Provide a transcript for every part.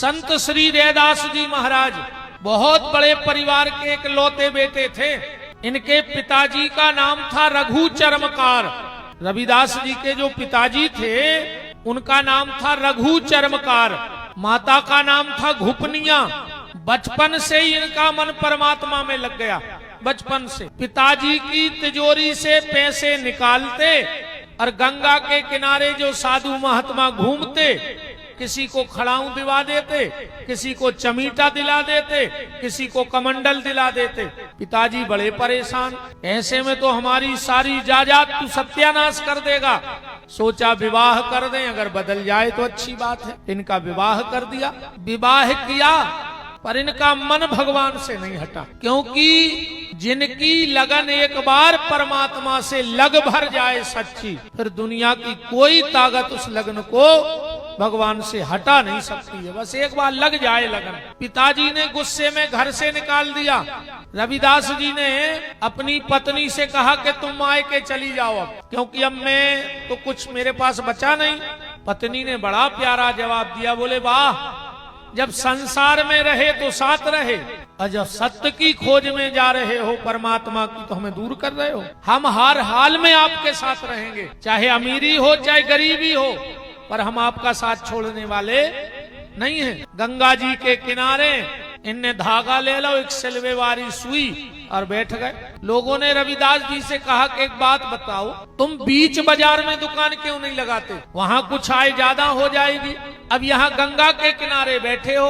संत श्री रैदास जी महाराज बहुत बड़े परिवार के एक लौते बेटे थे। इनके पिताजी का नाम था रघु चर्मकार। रविदास जी के जो पिताजी थे उनका नाम था रघु चर्मकार। माता का नाम था घुपनिया। बचपन से ही इनका मन परमात्मा में लग गया। बचपन से पिताजी की तिजोरी से पैसे निकालते और गंगा के किनारे जो साधु महात्मा घूमते, किसी को खड़ाऊ दिला देते, किसी को चमीटा दिला देते, किसी को कमंडल दिला देते। पिताजी बड़े परेशान, ऐसे में तो हमारी सारी जायदाद तू सत्यानाश कर देगा। सोचा विवाह कर दें, अगर बदल जाए तो अच्छी बात है। इनका विवाह कर दिया। विवाह किया पर इनका मन भगवान से नहीं हटा, क्योंकि जिनकी लगन एक बार परमात्मा से लग भर जाए सच्ची, फिर दुनिया की कोई ताकत उस लगन को भगवान से हटा नहीं सकती है। बस एक बार लग जाए लगन। पिताजी ने गुस्से में घर से निकाल दिया। रविदास जी ने अपनी पत्नी से कहा कि तुम मायके चली जाओ अब, क्योंकि अब मैं तो कुछ मेरे पास बचा नहीं। पत्नी ने बड़ा प्यारा जवाब दिया, बोले वाह, जब संसार में रहे तो साथ रहे, और जब सत्य की खोज में जा रहे हो परमात्मा की तो हमें दूर कर रहे हो। हम हर हाल में आपके साथ रहेंगे, चाहे अमीरी हो चाहे गरीबी हो, पर हम आपका साथ छोड़ने वाले नहीं हैं। गंगा जी के किनारे इनने धागा ले लो, एक सिलवे वाली सुई, और बैठ गए। लोगों ने रविदास जी से कहा कि एक बात बताओ, तुम बीच बाजार में दुकान क्यों नहीं लगाते? वहाँ कुछ आय ज्यादा हो जाएगी। अब यहाँ गंगा के किनारे बैठे हो।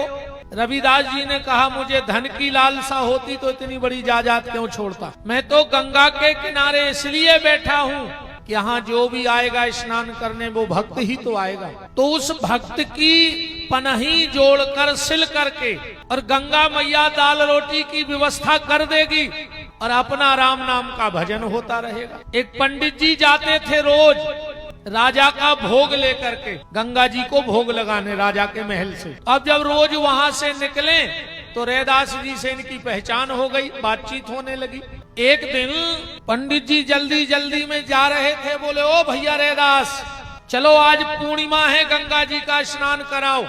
रविदास जी ने कहा, मुझे धन की लालसा होती तो इतनी बड़ी जायदाद क्यों छोड़ता। मैं तो गंगा के किनारे इसलिए बैठा हूँ कि यहाँ जो भी आएगा स्नान करने वो भक्त ही तो आएगा। तो उस भक्त की पनही जोड़कर सिल करके और गंगा मैया दाल रोटी की व्यवस्था कर देगी और अपना राम नाम का भजन होता रहेगा। एक पंडित जी जाते थे रोज राजा का भोग लेकर के गंगा जी को भोग लगाने राजा के महल से। अब जब रोज वहां से निकले तो रैदास जी से इनकी पहचान हो गई, बातचीत होने लगी। एक दिन पंडित जी जल्दी जल्दी में जा रहे थे, बोले ओ भैया रैदास, चलो आज पूर्णिमा है, गंगा जी का स्नान कराओ,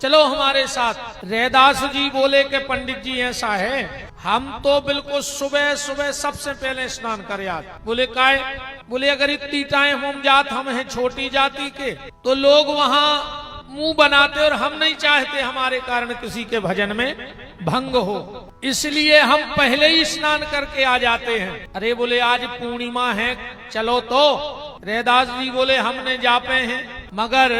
चलो हमारे साथ। रैदास जी बोले कि पंडित जी ऐसा है, हम तो बिल्कुल सुबह सुबह सबसे पहले स्नान कर आज। बोले काय? बोले अगर इतनी टाइम हम जात, हम हैं छोटी जाति के, तो लोग वहाँ मुंह बनाते और हम नहीं चाहते हमारे कारण किसी के भजन में भंग हो, इसलिए हम पहले ही स्नान करके आ जाते हैं। अरे बोले आज पूर्णिमा है, चलो तो। रैदास जी बोले हम नहीं जा पे हैं, मगर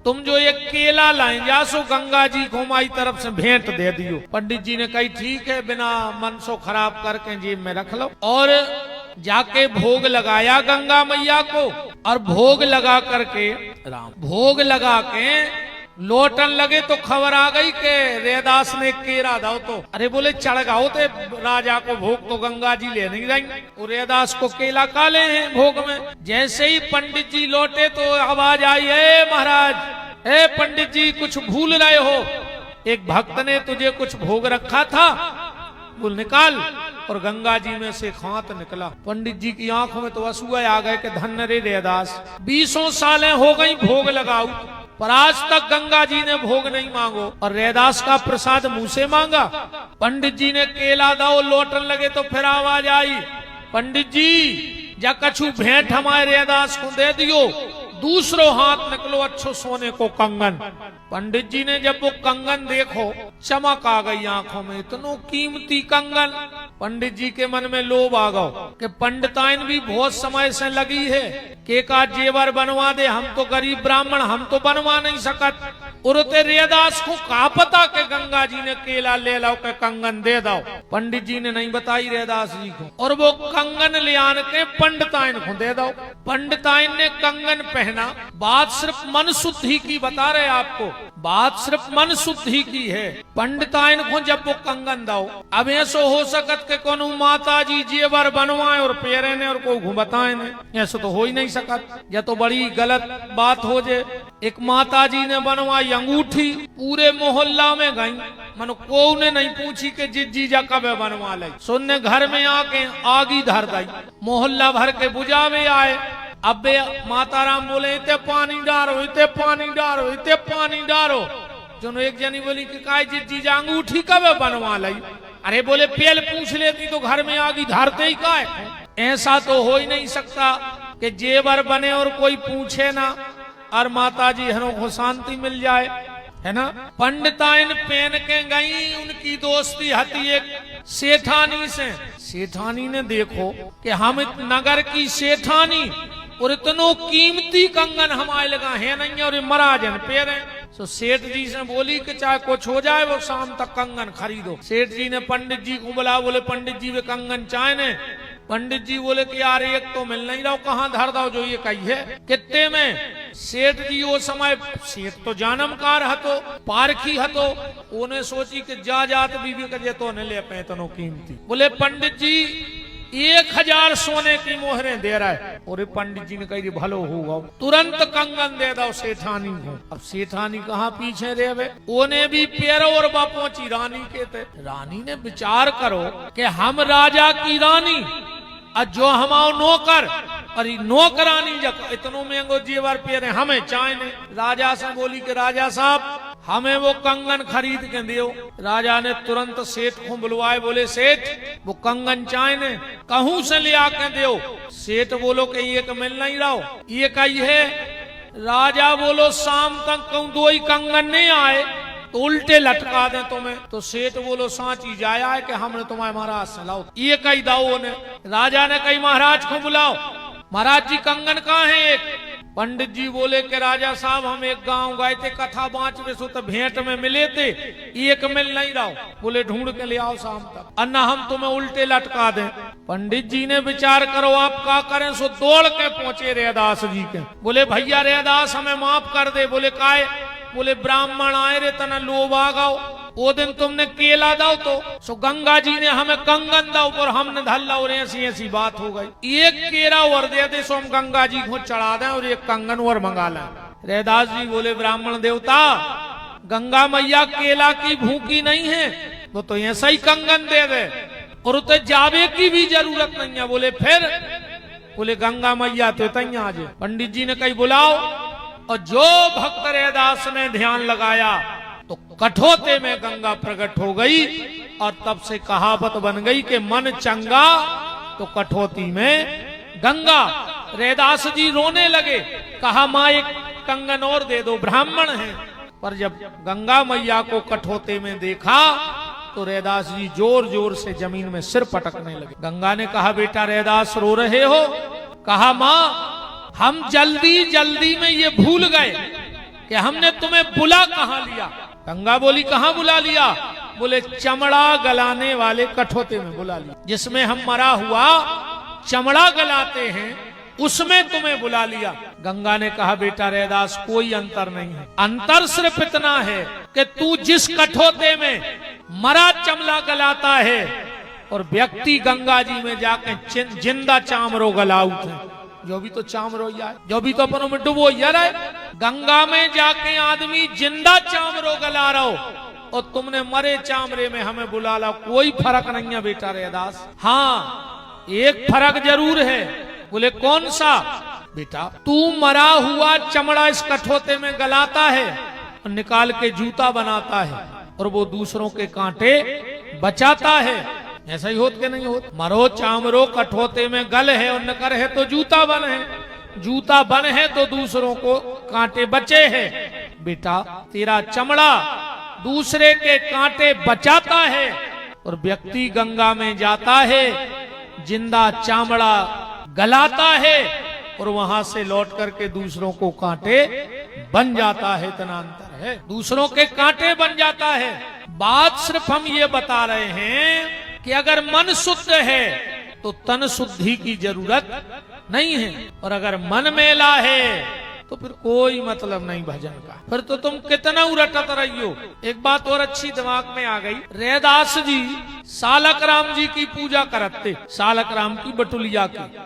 तुम जो ये केला लाए जा सो गंगा जी को हमारी तरफ से भेंट दे दियो। पंडित जी ने कही ठीक है, बिना मन सो खराब करके जेब में रख लो। और जाके भोग लगाया गंगा मैया को, और भोग लगा करके भोग लगा के लौटन लगे तो खबर आ गई कि रैदास ने केरा दाओ। तो अरे बोले चढ़ गाओ ते राजा को भोग तो गंगा जी ले नहीं जाएंगे, और रैदास को केला काले हैं भोग में। जैसे ही पंडित जी लौटे तो आवाज आई, ए महाराज, ए पंडित जी कुछ भूल रहे हो, एक भक्त ने तुझे कुछ भोग रखा था, बोल निकाल। और गंगा जी में से खांत निकला। पंडित जी की आंखों में तो आंसू आ गए कि धन्य रे रैदास, 20 सालें हो गई भोग लगाऊ, पर आज तक गंगा जी ने भोग नहीं मांगो और रैदास का प्रसाद मुंह से मांगा। पंडित जी ने केला दाओ, लौटन लगे तो फिर आवाज आई, पंडित जी जा कछु भेंट हमारे रैदास को दे दियो। दूसरो हाथ निकलो अच्छो सोने को कंगन। पंडित जी ने जब वो कंगन देखो, चमक आ गई आंखों में, इतनो कीमती कंगन। पंडित जी के मन में लोभ आ गया कि पंडिताइन भी बहुत समय से लगी है के का जेवर बनवा दे, हम तो गरीब ब्राह्मण, हम तो बनवा नहीं सकत। उरते रैदास को कहा पता कि गंगा जी ने केला ले लाओ के कंगन दे दो। पंडित जी ने नहीं बताई रैदास जी को, और वो कंगन ले आन के पंडिताइन को दे दो। पंडिताइन ने कंगन पहना। बात सिर्फ मन शुद्धि की बता रहे आपको, बात सिर्फ मन शुद्धि की है। पंडिताइन को जब वो कंगन दो, अब ऐसा हो सकत के कोनो माता जी जेवर बनवाए और पेरे ने और कोई घुमताए ने, ऐसा तो हो ही नहीं सकत। यह तो बड़ी गलत बात हो जाए। एक माता जी ने बनवाई अंगूठी, पूरे मोहल्ला में गई, मनो को ने नहीं पूछी कि जीजा कब बनवा लाई। सुनने घर में आके आगी धर गई, मोहल्ला भर के बुझावे आए। अबे माताराम बोले इते पानी डारो, इते पानी डारो, इते पानी डारो। जो एक जनी बोली कि काय जी अंगूठी कब बनवा लाई। अरे बोले पेल पूछ लेती तो घर में आगी धारते ही काय। ऐसा तो हो ही नहीं सकता कि जेवर बने और कोई पूछे ना और माता जी हरों को शांति मिल जाए, है ना। पंडिताइन पेन के गई, उनकी दोस्ती हती एक सेठानी से। सेठानी ने देखो कि हम नगर की सेठानी और इतनो कीमती कंगन हमारे लगा है नहीं और महाराजन पेर है। तो सेठ जी से बोली कि चाहे कुछ हो जाए वो शाम तक कंगन खरीदो। सेठ जी ने पंडित जी को बुला, बोले पंडित जी वे कंगन चाहे ने। पंडित जी बोले कि यार एक तो मिल नहीं रहा, कहाँ धर दो जो ये कही है कितने में। सेठ जी वो समय सेठ तो जानमकार हतो, पारखी हतो, उन्हें सोची कि जा जात बीबी कर तो ने ले पे तनो कीमती। बोले पंडित जी 1000 सोने की मोहरें दे रहा है। और पंडित जी ने कही भलो होगा, तुरंत कंगन दे दो सेठानी को। अब सेठानी कहाँ पीछे रहे, उन्हें भी पैरों और पहुंची रानी के थे। रानी ने विचार करो कि हम राजा की रानी और जो हमाओ नौकर और नौकरानी जब इतनों महंगो जेवर पेरे हमें चाहे ने। राजा से बोली कि राजा साहब हमें वो कंगन खरीद के दियो। राजा ने तुरंत सेठ को बुलवाए, बोले सेठ वो कंगन चाहे ने कहूं से ले आके दियो। सेठ बोलो कि ये मिल नहीं रहा, ये कही है। राजा बोलो शाम तक कहूं 2 ही कंगन नहीं आए तो उल्टे लटका दे तुम्हें। तो सेठ बोलो सांची जाया है कि हमने तुम्हारे महाराज से लाओ, ये कही दाओ ने। राजा ने कही महाराज को बुलाओ। महाराज जी कंगन कहाँ है एक। पंडित जी बोले कि राजा साहब हम एक गांव गए थे, कथा 5 बजे तो भेंट में मिले थे, एक मिल नहीं रहा। बोले ढूंढ के ले आओ शाम तक, अन्ना हम तुम्हें उल्टे लटका दें। पंडित जी ने विचार करो आप क्या करें। सो दौड़ के पहुंचे रैदास जी के। बोले भैया रैदास हमें माफ कर दे। बोले काय। बोले ब्राह्मण आए रे तना लोभ आ गाओ, वो दिन तुमने केला दाओ तो सो गंगा जी ने हमें कंगन दाओ पर हमने धल्ला और ऐसी ऐसी बात हो गई। एक केरा और दे दे सो हम गंगा जी को चढ़ा दें और एक कंगन और मंगा लें। रैदास जी बोले ब्राह्मण देवता गंगा मैया केला की भूखी नहीं है, वो तो ऐसा ही कंगन दे दे और उसे जावे की भी जरूरत नहीं है। बोले फिर। बोले गंगा मैया तो तैया आज। पंडित जी ने कही बुलाओ। और जो भक्त रैदास ने ध्यान लगाया तो कठोते में गंगा प्रकट हो गई और तब से कहावत बन गई कि मन चंगा तो कठोती में गंगा। रैदास जी रोने लगे, कहा माँ एक कंगन और दे दो, ब्राह्मण है। पर जब गंगा मैया को कठोते में देखा तो रैदास जी जोर जोर से जमीन में सिर पटकने लगे। गंगा ने कहा बेटा रैदास रो रहे हो। कहा माँ हम जल्दी जल्दी में ये भूल गए कि हमने तुम्हें बुला कहाँ लिया। गंगा बोली कहाँ बुला लिया। बोले चमड़ा गलाने वाले कठोते में बुला लिया, जिसमें हम मरा हुआ चमड़ा गलाते हैं उसमें तुम्हें बुला लिया। गंगा ने कहा बेटा रैदास कोई अंतर नहीं है, अंतर सिर्फ इतना है कि तू जिस कठोते में मरा चमड़ा गलाता है और व्यक्ति गंगा जी में जाके जिंदा चामरो गलाउत है। जो भी तो चामरो है, जो भी तो अपनों में डुबो यार है। गंगा में जाके आदमी जिंदा चामरो गला रहो और तुमने मरे चामरे में हमें बुला ला, कोई फर्क नहीं है बेटा रैदास। हाँ एक फर्क जरूर है। बोले कौन सा। बेटा तू मरा हुआ चमड़ा इस कठोते में गलाता है और निकाल के जूता बनाता है और वो दूसरों के कांटे बचाता है। ऐसा ही होत के नहीं होत। मरो चामरो कठोते में गल है और नकर है तो जूता बन है, जूता बन है तो दूसरों को कांटे बचे है। बेटा तेरा चमड़ा दूसरे के कांटे बचाता है और व्यक्ति गंगा में जाता है, जिंदा चामड़ा गलाता है और वहां से लौट करके दूसरों को कांटे बन जाता है। इतना अंतर है, दूसरों के कांटे बन जाता है। बात सिर्फ हम ये बता रहे हैं कि अगर मन शुद्ध है तो तन शुद्धि की जरूरत नहीं है, और अगर मन मैला है तो फिर कोई मतलब नहीं भजन का, फिर तो तुम कितना उरटत रहियो। एक बात और अच्छी दिमाग में आ गई। रैदास जी सालक राम जी की पूजा करते, सालक राम की बटुलिया की।